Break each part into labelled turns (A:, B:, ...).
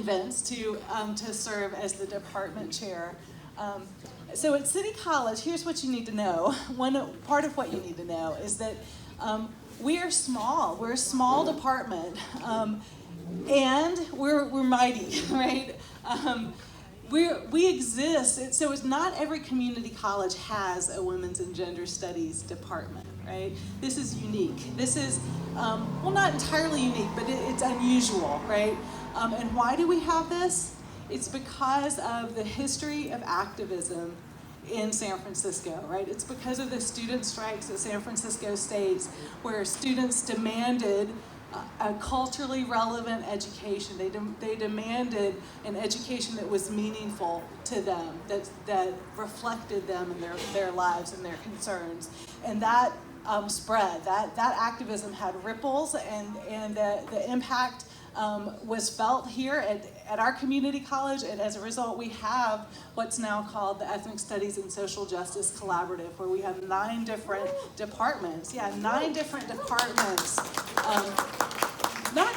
A: Vince to serve as the department chair. So at City College, here's what you need to know. One part of what you need to know is that we are small. We're a small department, and we're mighty, right? We exist, so it's not every community college has a women's and gender studies department, right? This is unique. This is, well, not entirely unique, but it's unusual, right? And why do we have this? It's because of the history of activism in San Francisco, right? It's because of the student strikes at San Francisco State, where students demanded a culturally relevant education. They demanded an education that was meaningful to them, that reflected them and their lives and their concerns. And that spread, that activism had ripples, and the impact was felt here at our community college, and as a result we have what's now called the Ethnic Studies and Social Justice Collaborative, where we have 9 different departments. Yeah, 9 different departments. Not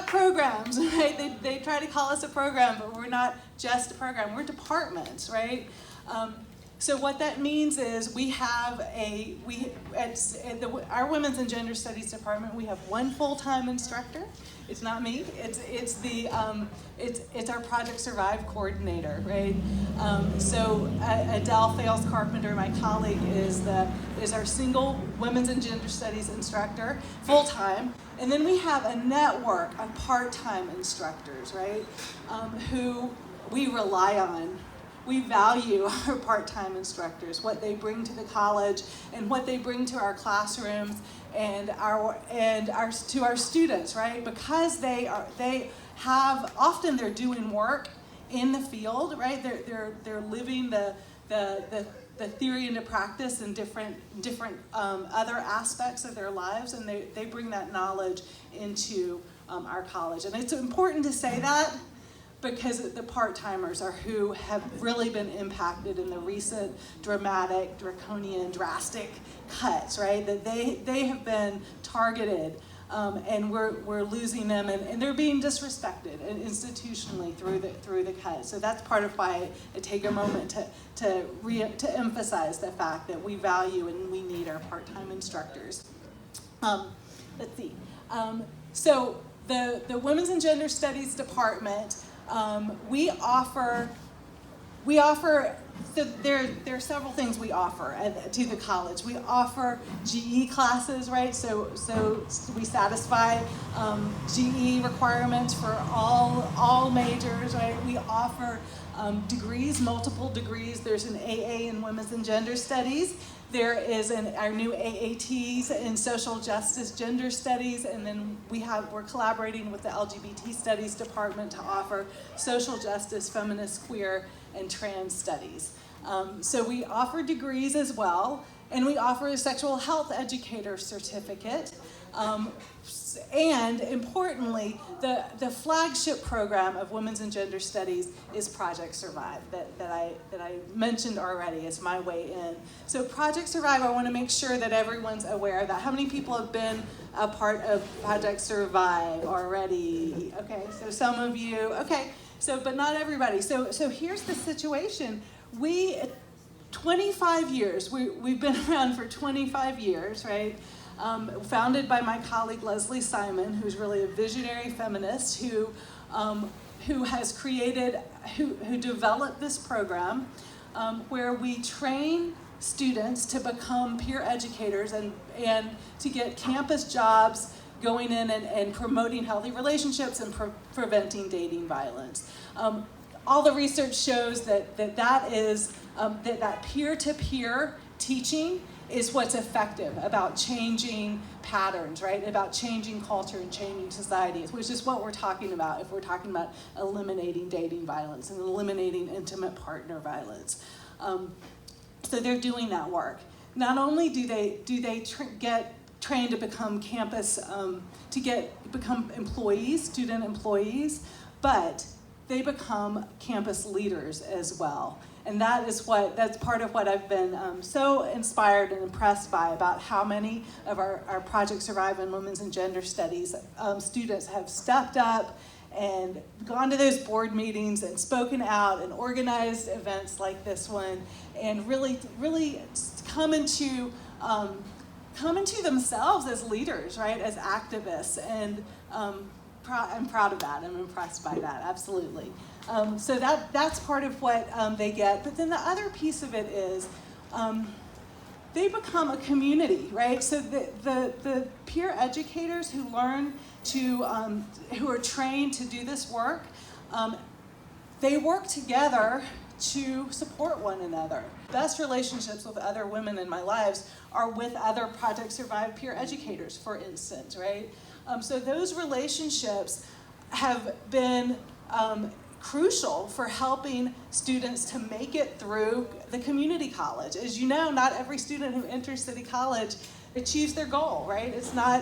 A: programs, right? They try to call us a program, but we're not just a program, we're departments, right? So what that means is we have our Women's and Gender Studies department, we have 1 full-time instructor. It's not me. It's our Project Survive coordinator, right? So Adele Fales Carpenter, my colleague, is our single Women's and Gender Studies instructor, full-time. And then we have a network of part-time instructors, right? Who we rely on. We value our part-time instructors, what they bring to the college and what they bring to our classrooms and to our students, right? Because often they're doing work in the field, right? They're living the theory into practice in different other aspects of their lives, and they bring that knowledge into our college. And it's important to say that, because the part-timers are who have really been impacted in the recent dramatic, draconian, drastic cuts, right? That they have been targeted, and we're losing them, and they're being disrespected institutionally through the cuts. So that's part of why I take a moment to emphasize the fact that we value and we need our part-time instructors. Let's see. So the Women's and Gender Studies department. We offer, so there are several things we offer to the college. We offer GE classes, right? So we satisfy GE requirements for all majors, right? We offer degrees, multiple degrees. There's an AA in Women's and Gender Studies. There is our new AATs in Social Justice Gender Studies, and then we're collaborating with the LGBT Studies Department to offer Social Justice, Feminist, Queer, and Trans Studies. So we offer degrees as well, and we offer a Sexual Health Educator certificate. And importantly, the flagship program of Women's and Gender Studies is Project Survive that I mentioned already. It's my way in. So Project Survive, I want to make sure that everyone's aware of that. How many people have been a part of Project Survive already? Okay, so some of you. Okay, so but not everybody. So here's the situation. 25 years. We've been around for 25 years, right? Founded by my colleague Leslie Simon, who's really a visionary feminist who developed this program where we train students to become peer educators and to get campus jobs, going in and promoting healthy relationships and preventing dating violence. All the research shows that peer-to-peer teaching is what's effective about changing patterns, right? About changing culture and changing societies, which is what we're talking about if we're talking about eliminating dating violence and eliminating intimate partner violence. So they're doing that work. Not only do they get trained to become campus, become employees, student employees, but they become campus leaders as well. And that's part of what I've been so inspired and impressed by about how many of our Project Survive and Women's and Gender Studies students have stepped up and gone to those board meetings and spoken out and organized events like this one, and really come into themselves as leaders, right, as activists, and I'm proud of that. I'm impressed by that, absolutely. So that's part of what they get. But then the other piece of it is they become a community, right? So the peer educators who learn to, who are trained to do this work, they work together to support one another. Best relationships with other women in my lives are with other Project Survive peer educators, for instance, right? So those relationships have been crucial for helping students to make it through the community college. As you know, not every student who enters City College achieves their goal, right? It's not,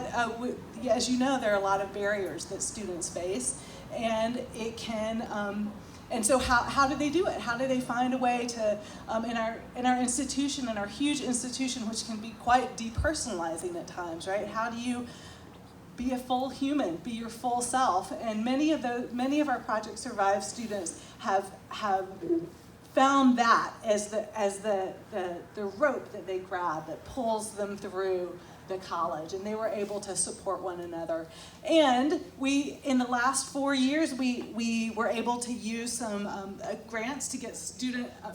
A: as you know, there are a lot of barriers that students face, and it can, and so how do they do it? How do they find a way to, in our institution, in our huge institution, which can be quite depersonalizing at times, right? How do you be a full human, be your full self? And many of our Project Survive students have found that as the rope that they grab that pulls them through the college, and they were able to support one another. And in the last 4 years, we were able to use some grants to get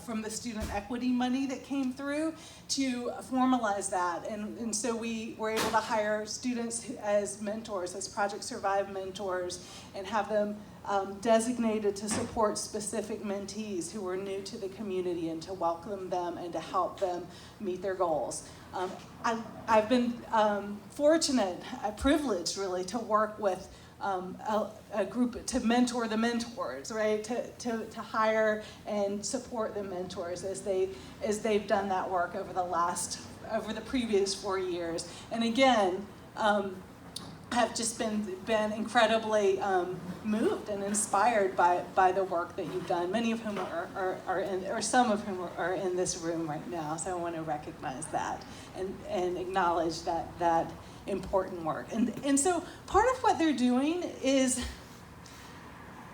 A: from the student equity money that came through to formalize that. And so we were able to hire students as mentors, as Project Survive mentors, and have them designated to support specific mentees who were new to the community, and to welcome them and to help them meet their goals. I've been fortunate, privileged really, to work with a group to mentor the mentors, right? To hire and support the mentors as they've done that work over the previous 4 years. And again, have just been incredibly moved and inspired by the work that you've done. Many of whom are in, or some of whom are in this room right now. So I want to recognize that and acknowledge that important work. And so part of what they're doing is,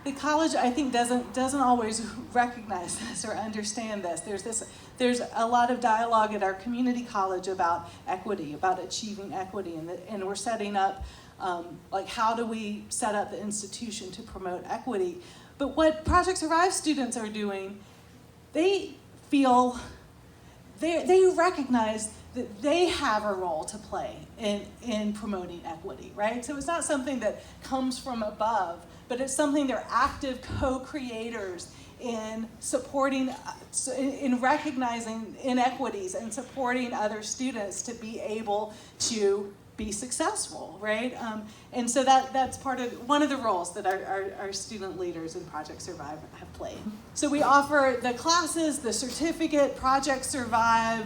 A: the college, I think, doesn't always recognize this or understand this. There's a lot of dialogue at our community college about equity, about achieving equity, and we're setting up, like, how do we set up the institution to promote equity? But what Project Survive students are doing, they feel, they recognize that they have a role to play in promoting equity, right? So it's not something that comes from above, but it's something they're active co-creators in supporting, in recognizing inequities and supporting other students to be able to be successful, right? And so that's part of one of the roles that our student leaders in Project Survive have played. So we offer the classes, the certificate, Project Survive,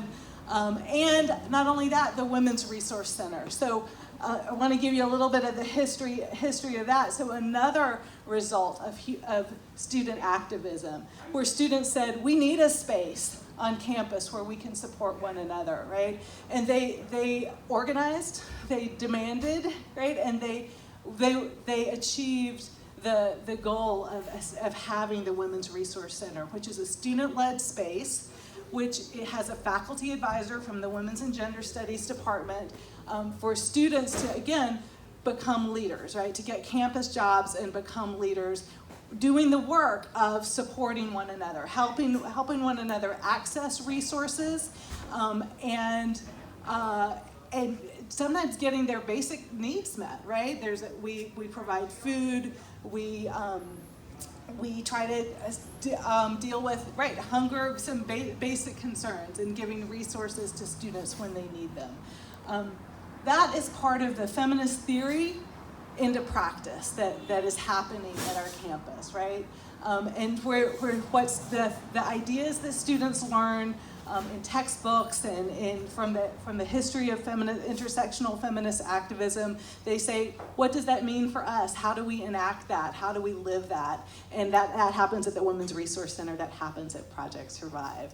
A: and not only that, the Women's Resource Center. So I want to give you a little bit of the history of that. So another result of student activism, where students said, we need a space on campus where we can support one another, right? And they organized, they demanded, right? And they achieved the goal of having the Women's Resource Center, which is a student-led space, which it has a faculty advisor from the Women's and Gender Studies Department, for students to, again, become leaders, right? To get campus jobs and become leaders, doing the work of supporting one another, helping one another access resources, and sometimes getting their basic needs met, right? We provide food, we try to deal with, right, hunger, some basic concerns, and giving resources to students when they need them. That is part of the feminist theory into practice that is happening at our campus, right? And what's the ideas that students learn in textbooks and from the history of intersectional feminist activism, they say, what does that mean for us? How do we enact that? How do we live that? And that happens at the Women's Resource Center, that happens at Project Survive.